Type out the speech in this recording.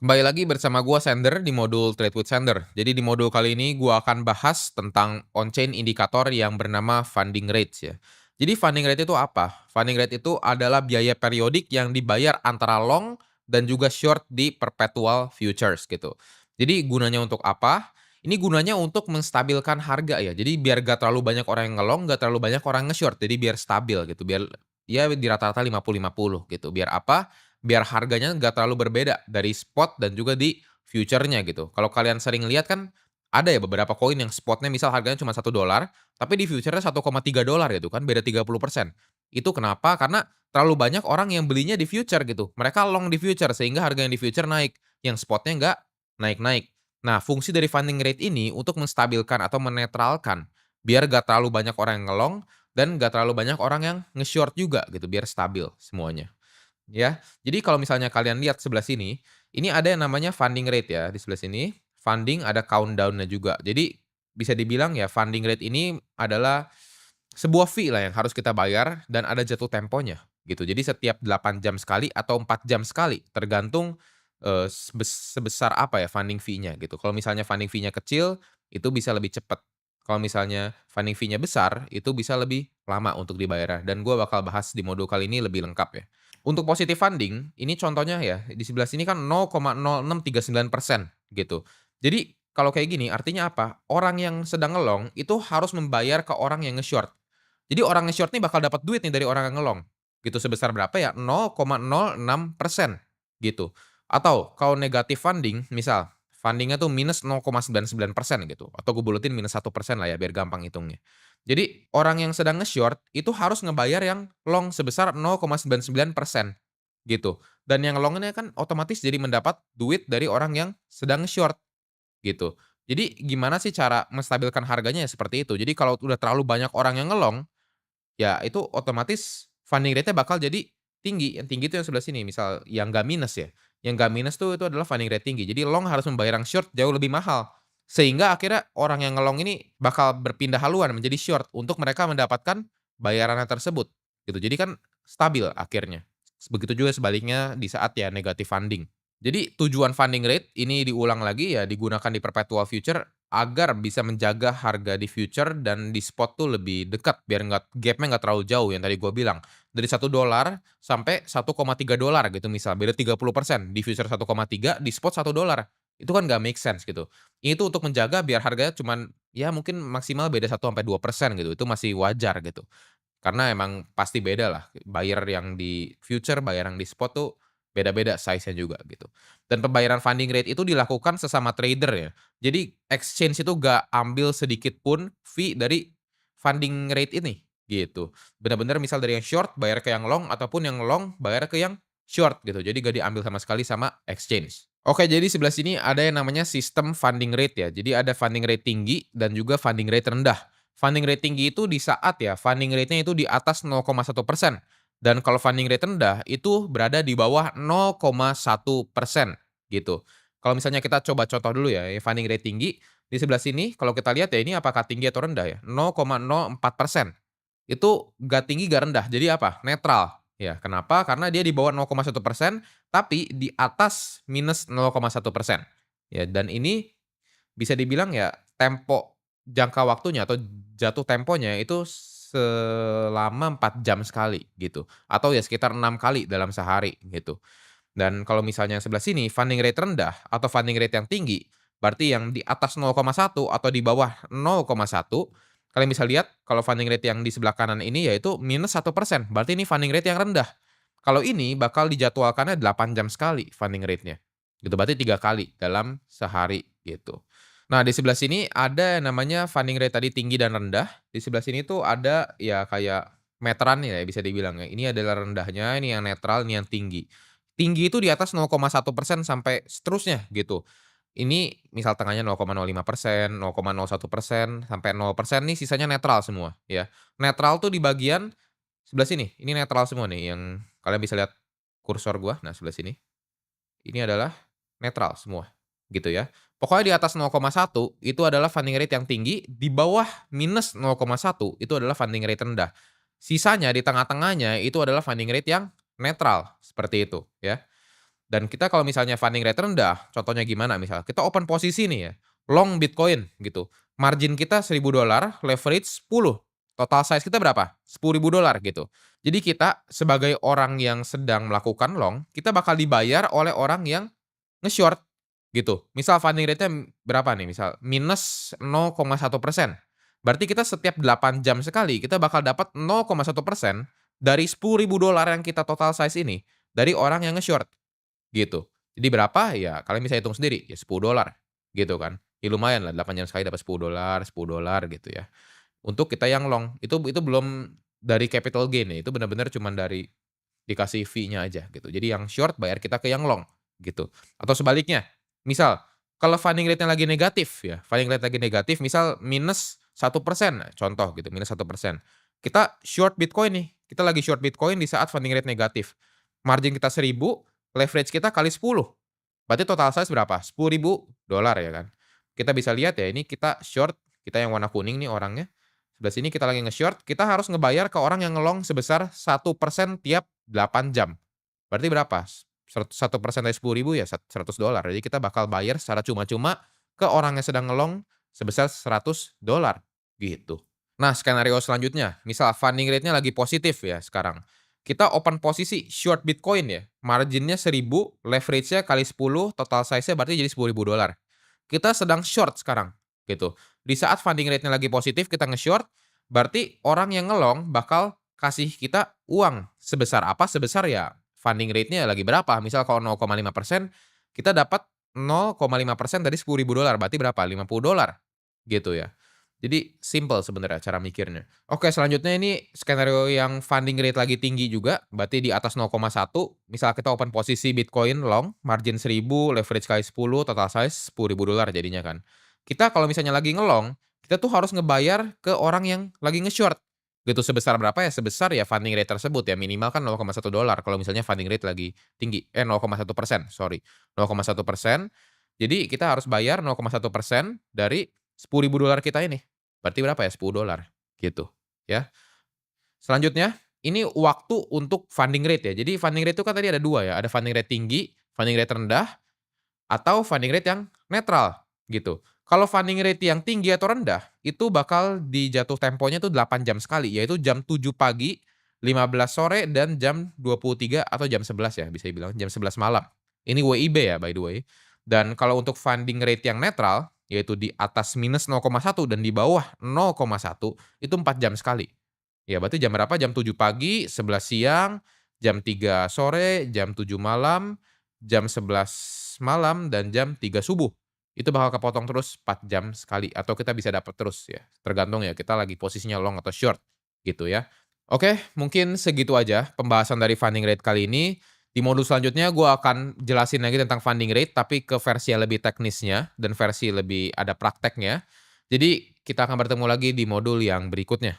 Kembali lagi bersama gua Sender di modul Trade with Sender. Jadi di modul kali ini gua akan bahas tentang on-chain indikator yang bernama funding rates ya. Jadi funding rate itu apa? Funding rate itu adalah biaya periodik yang dibayar antara long dan juga short di perpetual futures gitu. Jadi gunanya untuk apa? Ini gunanya untuk menstabilkan harga ya. Jadi biar gak terlalu banyak orang yang ngelong, gak terlalu banyak orang nge-short. Jadi biar stabil gitu. Biar ya di rata-rata 50-50 gitu. Biar apa? Biar harganya nggak terlalu berbeda dari spot dan juga di future-nya gitu. Kalau kalian sering lihat kan ada ya beberapa koin yang spotnya misal harganya cuma $1, tapi di future-nya $1,3 gitu kan, beda 30%. Itu kenapa? Karena terlalu banyak orang yang belinya di future gitu. Mereka long di future sehingga harga yang di future naik, yang spotnya nggak naik-naik. Nah, fungsi dari funding rate ini untuk menstabilkan atau menetralkan biar nggak terlalu banyak orang yang ngelong dan nggak terlalu banyak orang yang nge-short juga gitu, biar stabil semuanya. Ya, jadi kalau misalnya kalian lihat sebelah sini, ini ada yang namanya funding rate ya, di sebelah sini. Funding ada countdown-nya juga. Jadi bisa dibilang ya funding rate ini adalah sebuah fee lah yang harus kita bayar dan ada jatuh temponya gitu. Jadi setiap 8 jam sekali atau 4 jam sekali tergantung, sebesar apa ya funding fee-nya gitu. Kalau misalnya funding fee-nya kecil, itu bisa lebih cepat. Kalau misalnya funding fee-nya besar, itu bisa lebih lama untuk dibayarnya dan gue bakal bahas di modul kali ini lebih lengkap ya. Untuk positive funding, ini contohnya ya, di sebelah sini kan 0,0639% gitu. Jadi kalau kayak gini artinya apa? Orang yang sedang ngelong itu harus membayar ke orang yang nge-short. Jadi orang nge-short nih bakal dapat duit nih dari orang yang ngelong, gitu. Sebesar berapa ya? 0,06% gitu. Atau kalau negatif funding, misal funding-nya tuh minus 0,99% gitu, atau gue buletin -1% lah ya biar gampang hitungnya. Jadi orang yang sedang nge-short itu harus ngebayar yang long sebesar 0,99% gitu. Dan yang long ini kan otomatis jadi mendapat duit dari orang yang sedang nge-short gitu. Jadi gimana sih cara menstabilkan harganya ya seperti itu. Jadi kalau udah terlalu banyak orang yang ngelong, ya itu otomatis funding rate-nya bakal jadi tinggi. Yang tinggi itu yang sebelah sini, misal yang nggak minus ya. Yang nggak minus tuh itu adalah funding rate tinggi. Jadi long harus membayar yang short jauh lebih mahal. Sehingga akhirnya orang yang ngelong ini bakal berpindah haluan menjadi short untuk mereka mendapatkan bayarannya tersebut, gitu. Jadi kan stabil akhirnya. Begitu juga sebaliknya di saat ya negatif funding. Jadi tujuan funding rate ini diulang lagi ya digunakan di perpetual future agar bisa menjaga harga di future dan di spot tuh lebih dekat biar gapnya nggak terlalu jauh yang tadi gua bilang. Dari $1 sampai $1,3 gitu misal, beda 30%. Di future 1,3, di spot $1. Itu kan nggak make sense gitu. Itu untuk menjaga biar harganya cuman ya mungkin maksimal beda 1 sampai 2% gitu, itu masih wajar gitu. Karena emang pasti beda lah, buyer yang di future, buyer yang di spot tuh beda-beda size-nya juga gitu. Dan pembayaran funding rate itu dilakukan sesama trader ya. Jadi exchange itu nggak ambil sedikit pun fee dari funding rate ini, gitu. Benar-benar misal dari yang short bayar ke yang long ataupun yang long bayar ke yang short gitu. Jadi nggak diambil sama sekali sama exchange. Oke, jadi sebelah sini ada yang namanya sistem funding rate ya. Jadi ada funding rate tinggi dan juga funding rate rendah. Funding rate tinggi itu di saat ya funding rate-nya itu di atas 0,1% dan kalau funding rate rendah itu berada di bawah 0,1% gitu. Kalau misalnya kita coba contoh dulu ya, funding rate tinggi di sebelah sini kalau kita lihat ya ini apakah tinggi atau rendah ya? 0,04%. Itu nggak tinggi, nggak rendah. Jadi apa? Netral. Ya, kenapa? Karena dia di bawah 0,1% tapi di atas minus 0,1%. Ya, dan ini bisa dibilang ya tempo jangka waktunya atau jatuh temponya itu selama 4 jam sekali gitu, atau ya sekitar 6 kali dalam sehari gitu. Dan kalau misalnya yang sebelah sini funding rate rendah atau funding rate yang tinggi, berarti yang di atas 0,1 atau di bawah 0,1, kalian bisa lihat kalau funding rate yang di sebelah kanan ini yaitu -1%, berarti ini funding rate yang rendah. Kalau ini bakal dijadwalkannya 8 jam sekali funding rate-nya, gitu, berarti 3 kali dalam sehari gitu. Nah, di sebelah sini ada yang namanya funding rate tadi tinggi dan rendah, di sebelah sini tuh ada ya kayak meteran ya bisa dibilang ya, ini adalah rendahnya, ini yang netral, ini yang tinggi. Tinggi itu di atas 0,1% sampai seterusnya gitu. Ini misal tengahnya 0,05%, 0,01%, sampai 0% nih sisanya netral semua ya. Netral tuh di bagian sebelah sini, ini netral semua nih yang kalian bisa lihat kursor gua, nah sebelah sini. Ini adalah netral semua, gitu ya. Pokoknya di atas 0,1 itu adalah funding rate yang tinggi, di bawah minus 0,1 itu adalah funding rate rendah. Sisanya di tengah-tengahnya itu adalah funding rate yang netral, seperti itu ya. Dan kita kalau misalnya funding rate rendah, contohnya gimana misal, kita open posisi nih ya, long Bitcoin gitu. Margin kita $1.000, leverage 10. Total size kita berapa? $10.000 gitu. Jadi kita sebagai orang yang sedang melakukan long, kita bakal dibayar oleh orang yang nge-short gitu. Misal funding rate-nya berapa nih, misal minus 0,1%. Berarti kita setiap 8 jam sekali kita bakal dapat 0,1% dari $10.000 yang kita total size ini dari orang yang nge-short gitu. Jadi berapa? Ya kalian bisa hitung sendiri, ya $10 gitu kan. Ya lumayan lah 8 jam sekali dapat $10 gitu ya. Untuk kita yang long, itu belum dari capital gain ya, itu benar-benar cuman dari dikasih fee-nya aja gitu. Jadi yang short bayar kita ke yang long gitu. Atau sebaliknya, misal kalau funding rate-nya lagi negatif ya, funding rate lagi negatif misal minus 1%, contoh gitu, minus 1%. Kita short Bitcoin nih, kita lagi short Bitcoin di saat funding rate negatif. Margin kita 1.000, leverage kita kali 10. Berarti total size berapa? $10.000 ya kan. Kita bisa lihat ya ini kita short, kita yang warna kuning nih orangnya. Sebelah sini kita lagi nge-short, kita harus ngebayar ke orang yang nge-long sebesar 1% tiap 8 jam. Berarti berapa? 1% dari 10.000 ya $100. Jadi kita bakal bayar secara cuma-cuma ke orang yang sedang nge-long sebesar $100 gitu. Nah, skenario selanjutnya, misal funding rate-nya lagi positif ya sekarang. Kita open posisi short Bitcoin ya, marginnya 1.000, leverage-nya kali 10, total size-nya berarti jadi $10.000. Kita sedang short sekarang, gitu. Di saat funding rate-nya lagi positif, kita nge-short, berarti orang yang nge-long bakal kasih kita uang. Sebesar apa? Sebesar ya funding rate-nya lagi berapa. Misal kalau 0,5%, kita dapat 0,5% dari $10.000, berarti berapa? $50 gitu ya. Jadi simple sebenarnya cara mikirnya. Oke, selanjutnya ini skenario yang funding rate lagi tinggi juga, berarti di atas 0,1. Misal kita open posisi Bitcoin long, margin 1.000, leverage kali 10, total size $10.000 jadinya kan. Kita kalau misalnya lagi ngelong, kita tuh harus ngebayar ke orang yang lagi nge-short. Gitu sebesar berapa ya? Sebesar ya funding rate tersebut ya, minimal kan $0,1 kalau misalnya funding rate lagi tinggi. 0,1%, sorry. 0,1%. Jadi kita harus bayar 0,1% dari $10.000 kita ini. Berarti berapa ya? $10 gitu, ya. Selanjutnya, ini waktu untuk funding rate ya. Jadi funding rate itu kan tadi ada 2 ya, ada funding rate tinggi, funding rate rendah, atau funding rate yang netral gitu. Kalau funding rate yang tinggi atau rendah, itu bakal dijatuh temponya tuh 8 jam sekali, yaitu jam 7 pagi, 15 sore, dan jam 23 atau jam 11 ya, bisa dibilang jam 11 malam. Ini WIB ya by the way. Dan kalau untuk funding rate yang netral, yaitu di atas minus 0,1 dan di bawah 0,1, itu 4 jam sekali. Ya berarti jam berapa? Jam 7 pagi, 11 siang, jam 3 sore, jam 7 malam, jam 11 malam, dan jam 3 subuh. Itu bakal kepotong terus 4 jam sekali atau kita bisa dapat terus ya, tergantung ya kita lagi posisinya long atau short gitu ya. Oke, mungkin segitu aja pembahasan dari funding rate kali ini. Di modul selanjutnya gue akan jelasin lagi tentang funding rate tapi ke versi yang lebih teknisnya dan versi lebih ada prakteknya. Jadi kita akan bertemu lagi di modul yang berikutnya.